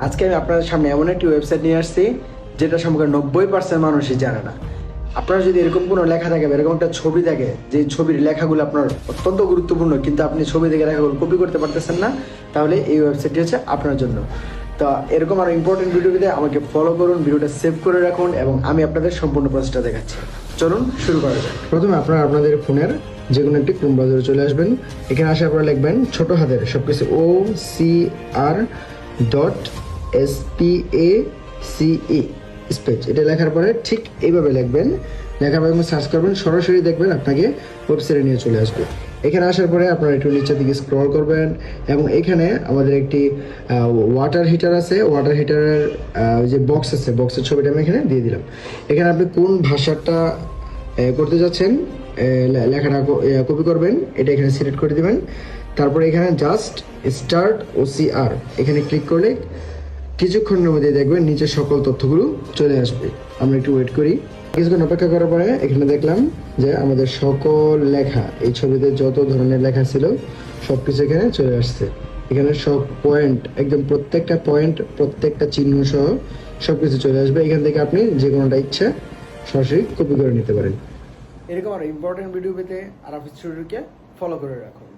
আজকে আমি আপনাদের সামনে এমন একটি ওয়েবসাইট নিয়ে আসছি যেটা সম্পর্কে 90% মানুষই জানে না। আপনার যদি এরকম কোনো লেখা থাকে বা এরকম একটা ছবি থাকে যে ছবির লেখাগুলো আপনার অত্যন্ত গুরুত্বপূর্ণ, কিন্তু আপনি ছবি থেকে লেখাগুলো কপি করতে পারতেছেন না, তাহলে এই ওয়েবসাইটটি হচ্ছে আপনার জন্য। তো এরকম আরও ইম্পর্টেন্ট ভিডিও পেতে আমাকে ফলো করুন, ভিডিওটা সেভ করে রাখুন এবং আমি আপনাদের সম্পূর্ণ প্রসেসটা দেখাচ্ছি। চলুন শুরু করা যাক। প্রথমে আপনারা আপনাদের ফোনের যে কোনো একটি ক্রোম ব্রাউজারে চলে আসবেন। এখানে আসার পরে লিখবেন ছোট হাতের সবকিছু OCR.SPACE স্পেস। এটা লেখার পরে ঠিক এইভাবে লিখবেন, লেখার পরে সার্চ করবেন, সরাসরি দেখবেন আপনাকে ওয়েবসাইটে নিয়ে চলে আসবে। এখানে আসার পরে আপনারা একটু নিচের দিকে স্ক্রল করবেন এবং এখানে আমাদের একটি ওয়াটার হিটার আছে। ওয়াটার হিটারের যে বক্স আছে, বক্সের ছবিটা আমি এখানে দিয়ে দিলাম। এখানে আপনি কোন ভাষাটা করতে যাচ্ছেন লেখাটা কপি করবেন, এটা এখানে সিলেক্ট করে দিবেন। তারপরে এখানে জাস্ট স্টার্ট OCR এখানে ক্লিক করলে কিছুক্ষণের মধ্যে দেখবেন নিচে সকল তথ্যগুলো চলে আসবে। আমরা একটু ওয়েট করি। কিছুক্ষণ অপেক্ষা করার পরে এখানে দেখলাম যে আমাদের সকল লেখা, এই ছবিতে যত ধরনের লেখা ছিল সব কিছু এখানে চলে আসছে। এখানে সব পয়েন্ট, একদম প্রত্যেকটা পয়েন্ট, প্রত্যেকটা চিহ্ন সহ সব কিছু চলে আসবে। এখান থেকে আপনি যে কোনোটা ইচ্ছা সরাসরি কপি করে নিতে পারেন। এরকম আরও ইম্পর্টেন্ট ভিডিও পেতে আরাফাত স্টুডিওকে ফলো করে রাখুন।